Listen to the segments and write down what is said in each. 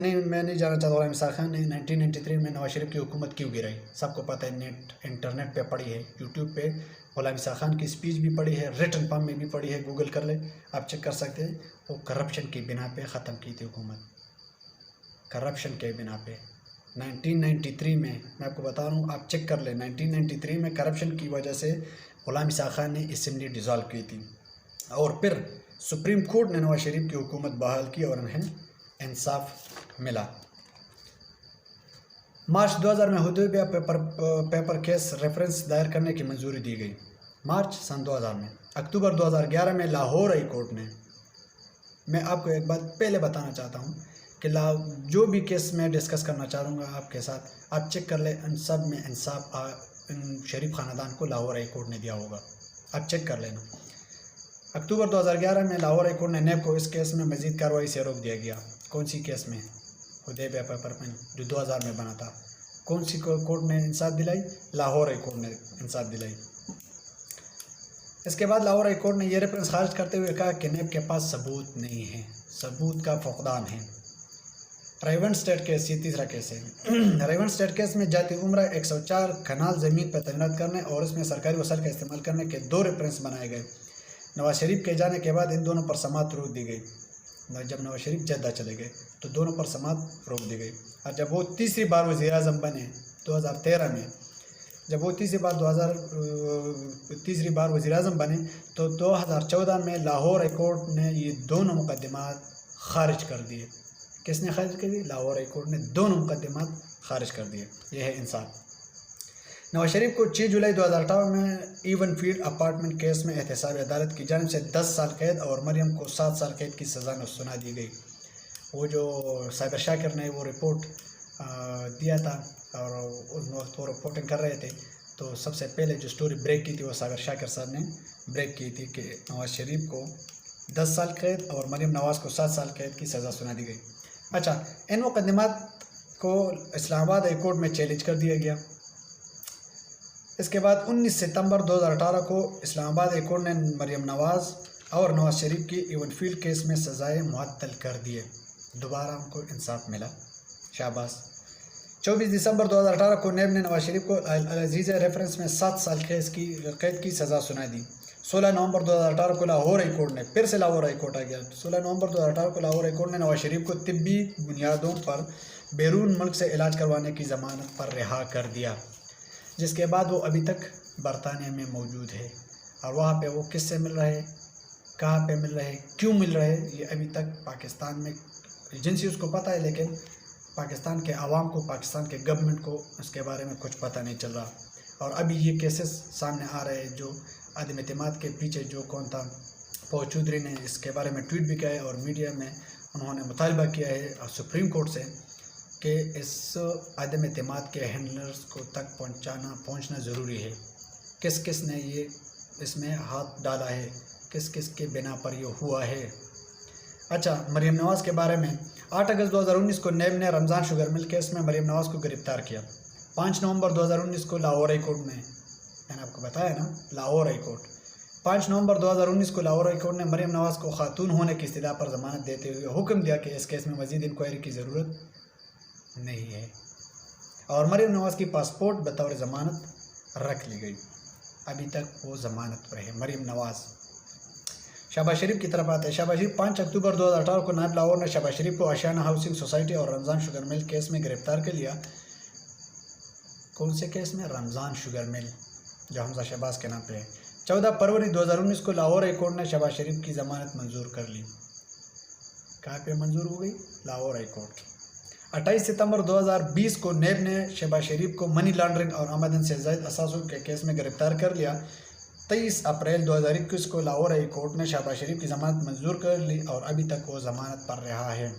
नहीं, मैं नहीं जानना चाहता गुलाम इसाक खान ने 1993 में नवाज शरीफ की हुकूमत क्यों गिराई। सबको पता है, इंटरनेट पे पड़ी है, यूट्यूब पे गुलाम इसाक खान की स्पीच भी पड़ी है, रिटन फॉर्म में भी पड़ी है, गूगल कर ले, आप चेक कर सकते हैं। वो करप्शन की बिना पे ख़त्म की थी हुकूमत, करप्शन के बिना पे 1993 में। मैं आपको बता रहा हूँ, आप चेक कर ले, 1993 में करप्शन की वजह से गुलाम इसाक खान ने असेंबली डिज़ोल्व की थी और फिर सुप्रीम कोर्ट ने नवाज शरीफ की हुकूमत बहाल की और उन्हें इंसाफ मिला। मार्च 2000 में हुदैबिया पेपर केस रेफरेंस दायर करने की मंजूरी दी गई, मार्च सन 2000 में। अक्टूबर 2011 में लाहौर हाई कोर्ट ने, मैं आपको एक बात पहले बताना चाहता हूँ कि जो भी केस मैं डिस्कस करना चाहूँगा आपके साथ, आप चेक कर ले, इन सब में इंसाफ शरीफ ख़ानदान को लाहौर हाई कोर्ट ने दिया होगा, आप चेक कर लेना। अक्टूबर 2011 में लाहौर हाई कोर्ट ने नेब को इस केस में मज़ीद कार्रवाई से रोक दिया गया। कौन सी केस में? हुदैबिया पेपर में जो 2000 में बना था। कौन सी कोर्ट ने इंसाफ दिलाई? लाहौर हाई कोर्ट ने इंसाफ दिलाई। इसके बाद लाहौर हाई कोर्ट ने यह रेफरेंस खारिज करते हुए कहा कि नेब के पास सबूत नहीं है, सबूत का फुकदान है। रेवन स्टेट केस, ये तीसरा केस है। रेवन स्टेट केस में जाती उम्र 104 कनाल ज़मीन पर तैनात करने और इसमें सरकारी वसाइल का इस्तेमाल करने के 2 रेफरेंस बनाए गए। नवाज शरीफ के जाने के बाद इन दोनों पर समाअत रोक दी गई। जब नवाज शरीफ जद्दा चले गए तो दोनों पर समाअत रोक दी गई। और जब वो तीसरी बार वज़ीर-ए-आज़म बने 2013 में, जब वो तीसरी बार वज़ीर-ए-आज़म बने तो 2014 में लाहौर हाई कोर्ट ने ये दोनों मुकदमात खारिज कर दिए। किसने खारिज कर दिए? लाहौर हाई कोर्ट ने दोनों मुकदमात खारिज कर दिए। यह है इंसाफ। नवाज शरीफ को 6 जुलाई 2018 में इवन फील्ड अपार्टमेंट केस में एहतसाब अदालत की जानिब से 10 साल कैद और मरियम को 7 साल कैद की सज़ा में सुना दी गई। वो जो साइबर शाकिर ने वो रिपोर्ट दिया था और उस वक्त वो रिपोर्टिंग कर रहे थे, तो सबसे पहले जो स्टोरी ब्रेक की थी वो साइबर शाकिर साहब ने ब्रेक की थी कि नवाज शरीफ को 10 साल कैद और मरियम नवाज़ को 7 साल कैद की सज़ा सुना दी गई। अच्छा, इन मुकदमात को इस्लामाबाद हाई कोर्ट में चैलेंज कर दिया गया। इसके बाद 19 सितंबर 2018 को इस्लामाबाद हाई कोर्ट ने मरियम नवाज़ और नवाज शरीफ की इवन फील्ड केस में सज़ाएँ मुअत्तल कर दिए। दोबारा उनको इंसाफ मिला, शाबाश। 24 दिसंबर 2018 को नेब ने नवाज शरीफ को अल-अज़ीज़ रेफरेंस में 7 साल कैद की सज़ा सुना दी। 16 नवंबर 2018 को लाहौर हाई कोर्ट ने, फिर से लाहौर हाई कोर्ट आ गया। 16 नवंबर 2018 को लाहौर हाई कोर्ट ने नवाज शरीफ को तिब्बी बुनियादों पर बैरून मुल्क से इलाज करवाने की ज़मानत पर रिहा कर दिया, जिसके बाद वो अभी तक बरतानिया में मौजूद है। और वहाँ पे वो किससे मिल रहे हैं, कहाँ पे मिल रहे हैं, क्यों मिल रहे हैं, ये अभी तक पाकिस्तान में एजेंसी उसको पता है, लेकिन पाकिस्तान के आवाम को, पाकिस्तान के गवर्नमेंट को इसके बारे में कुछ पता नहीं चल रहा। और अभी ये केसेस सामने आ रहे हैं जो अदम एतमाद के पीछे जो कौन था, फौज चौधरी ने इसके बारे में ट्वीट भी किया है और मीडिया में उन्होंने मुतालबा किया है सुप्रीम कोर्ट से कि इस अदम एतमाद के हैंडलर्स को तक पहुंचना ज़रूरी है। किस किस ने ये इसमें हाथ डाला है, किस किस के बिना पर ये हुआ है। अच्छा, मरियम नवाज़ के बारे में 8 अगस्त 2019 को नेब ने रमज़ान शुगर मिल केस में मरियम नवाज़ को गिरफ़्तार किया। 5 नवंबर 2019 को लाहौर हाई कोर्ट में, मैंने आपको बताया ना, लाहौर हाई कोर्ट 5 नवंबर 2019 को लाहौर हाई कोर्ट ने मरियम नवाज़ को खातून होने की इस्तदा पर ज़मानत देते हुए हुक्म दिया कि इस केस में मज़ीद इंक्वायरी की ज़रूरत नहीं है और मरियम नवाज़ की पासपोर्ट बतौर ज़मानत रख ली गई। अभी तक वो ज़मानत पर है मरियम नवाज़। शहबाज शरीफ की तरफ आते हैं। शहबाज शरीफ 5 अक्टूबर 2018 को नायब लाहौर ने शहबाज शरीफ को आशियाना हाउसिंग सोसाइटी और रमज़ान शुगर मिल केस में गिरफ्तार कर लिया। कौन से केस में? रमज़ान शुगर मिल, जो हमजा शहबाज के नाम पे है। 14 फरवरी 2019 को लाहौर हाई कोर्ट ने शहबाज शरीफ की ज़मानत मंजूर कर ली। कहाँ पे मंजूर हो गई? Lahore high court. 28 सितंबर 2020 को नेब ने शहबाज शरीफ को मनी लॉन्ड्रिंग और आमदन से ज़ायद असासों के केस में गिरफ्तार कर लिया। 23 अप्रैल 2021 को लाहौर हाई कोर्ट ने शहबाज शरीफ की ज़मानत मंजूर कर ली और अभी तक वो ज़मानत पर रहा है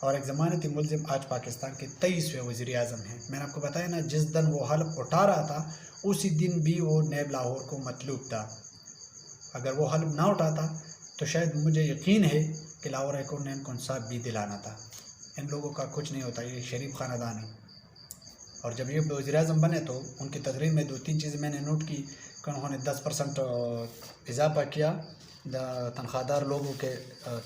और एक ज़मानती मुलजिम आज पाकिस्तान के 23वें वज़ीर-ए-आज़म हैं। मैंने आपको बताया ना, जिस दिन वो हल्फ उठा रहा था उसी दिन भी वो नेब लाहौर को मतलूब था। अगर वो हल्फ ना उठाता तो शायद मुझे यकीन है कि लाहौर हाई कोर्ट ने इनको इंसाफ भी दिलाना था। इन लोगों का कुछ नहीं होता, ये शरीफ ख़ानदान है। और जब ये वज़ीर-ए-आज़म बने तो उनकी तकरीर में 2-3 चीज़ें मैंने नोट की कि उन्होंने 10% इजाफ़ा किया तनख्वाहदार लोगों के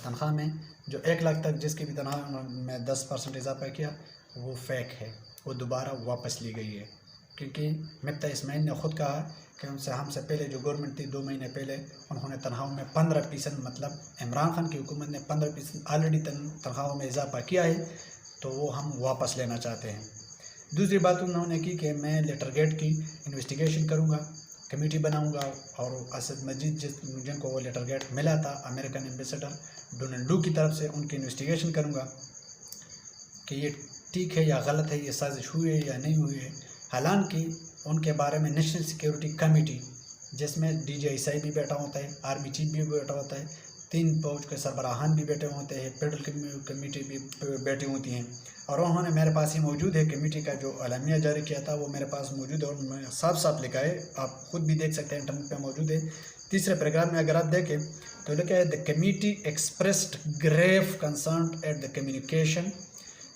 तनख्वाह में, जो 1 लाख तक जिसकी भी तनख्वाह में 10% इजाफा किया वो फेक है, वो दोबारा वापस ली गई है। क्योंकि मिफ्ता इस्माइल ने ख़ुद कहा कि हमसे पहले जो गवर्नमेंट थी 2 महीने पहले उन्होंने तनख्वाहों में 15%, मतलब इमरान खान की हुकूमत ने 15% ऑलरेडी तनख्वाहों में इजाफा किया है, तो वो हम वापस लेना चाहते हैं। दूसरी बात उन्होंने की कि मैं लेटर गेट की इन्वेस्टिगेशन करूँगा, कमेटी बनाऊंगा और असद मजीद जिनको वो लेटर गेट मिला था अमेरिकन एम्बेसडर डोनाल्ड डू की तरफ से, उनकी इन्वेस्टिगेशन करूंगा कि ये ठीक है या गलत है, ये साजिश हुई है या नहीं हुई है। हालांकि उनके बारे में नेशनल सिक्योरिटी कमेटी जिसमें DGI भी बैठा होता है, आर्मी चीफ भी बैठा होता है, 3 फौज के सरबराहान भी बैठे होते हैं, फेडरल कमेटी भी बैठी होती हैं, और उन्होंने मेरे पास ही मौजूद है कमेटी का जो एलामिया जारी किया था वो मेरे पास मौजूद है और मैं साफ साफ लिखा है, आप खुद भी देख सकते हैं, इंटरनेट पे मौजूद है। तीसरे पैराग्राफ में अगर आप देखें तो लिखा है the committee expressed grave concern at the communication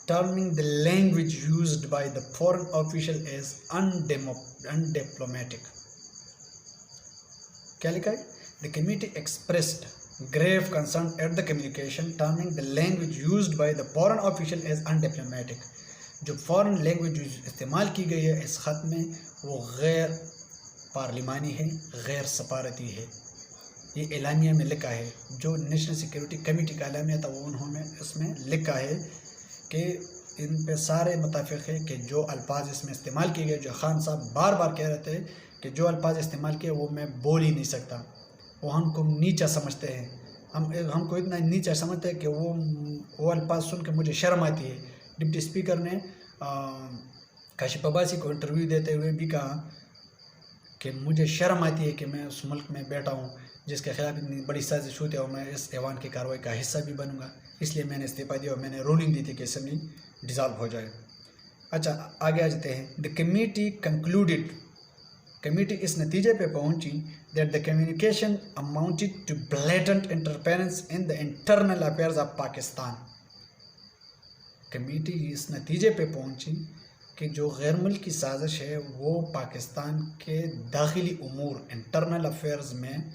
terming the language used by the foreign official as undiplomatic। क्या लिखा है? The committee expressed grave concern at the communication terming the language used by the foreign official as undiplomatic। जो foreign language इस्तेमाल की गई है इस ख़त में वो गैर पार्लिमानी है, गैर सफारती है। ये एलानिया में लिखा है, जो नेशनल सिक्योरिटी कमेटी का एलानिया था वो उन्होंने इसमें लिखा है कि इन पे सारे मुताफिक है कि जो अल्फाज इसमें इस्तेमाल किए गए, जो खान साहब बार बार कह रहे थे कि जो अल्फाज इस्तेमाल किए वो मैं बोल ही नहीं सकता, वो हमको नीचा समझते हैं, हमको इतना नीचा समझते हैं कि वो अल्फाज सुन के मुझे शर्म आती है। डिप्टी स्पीकर ने काशिफ अब्बासी को इंटरव्यू देते हुए भी कहा कि मुझे शर्म आती है कि मैं उस मुल्क में बैठा हूँ जिसके खिलाफ इतनी बड़ी साजिश होती है और मैं इस ऐवान की कार्रवाई का हिस्सा भी बनूंगा, इसलिए मैंने इस्तीफ़ा दिया और मैंने रूलिंग दी थी कि असेंबली डिज़ाल्व हो जाए। अच्छा, आगे आ जाते हैं। द कमेटी कंक्लूडेड, कमेटी इस नतीजे पे पहुंची that the communication amounted to blatant interference in the internal affairs of Pakistan. Committee इस नतीजे पे पहुंची कि जो गैर मुल्की साजिश है वो पाकिस्तान के दाखिली उमूर इंटरनल अफेयर्स में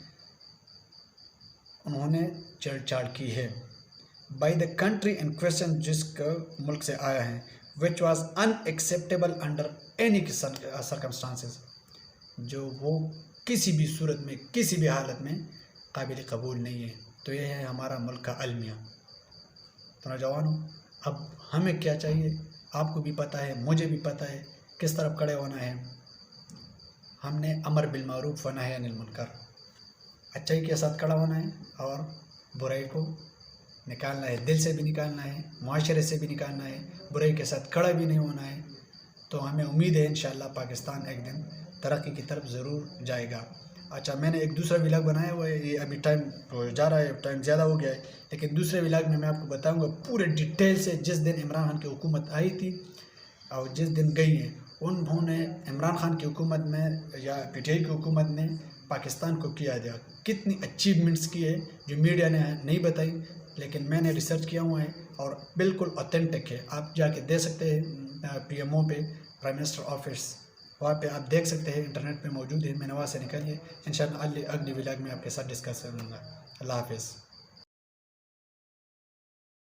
उन्होंने छेड़छाड़ की है by the country in question, जिसका मुल्क से आया है, which was unacceptable under any circumstances, जो वो किसी भी सूरत में किसी भी हालत में काबिल कबूल नहीं है। तो ये है हमारा मुल्क का अलमिया। तो नौजवानों, अब हमें क्या चाहिए आपको भी पता है, मुझे भी पता है किस तरफ खड़े होना है। हमने अमर बिल मारूफ व नही अनिल मुनकर, अच्छाई के साथ खड़ा होना है और बुराई को निकालना है, दिल से भी निकालना है, माशरे से भी निकालना है, बुराई के साथ खड़ा भी नहीं होना है। तो हमें उम्मीद है इंशाअल्लाह पाकिस्तान एक दिन तरक्की की तरफ ज़रूर जाएगा। अच्छा, मैंने एक दूसरा व्लॉग बनाया हुआ है, ये अभी टाइम जा रहा है, टाइम ज़्यादा हो गया है, लेकिन दूसरे व्लॉग में मैं आपको बताऊंगा पूरे डिटेल से जिस दिन इमरान खान की हुकूमत आई थी और जिस दिन गई है। उन्होंने इमरान खान की हुकूमत में या PTI की हुकूमत ने पाकिस्तान को किया दिया, कितनी अचीवमेंट्स की है जो मीडिया ने नहीं बताई, लेकिन मैंने रिसर्च किया हुआ है और बिल्कुल ऑथेंटिक है। आप जाके दे सकते हैं PMO पे, प्राइम मिनिस्टर ऑफिस, वहाँ पे आप देख सकते हैं, इंटरनेट पे मौजूद है। मैंने वहाँ से निकालिए। इंशाअल्लाह अगली व्लॉग में आपके साथ डिस्कस करूँगा। अल्लाह हाफिज़।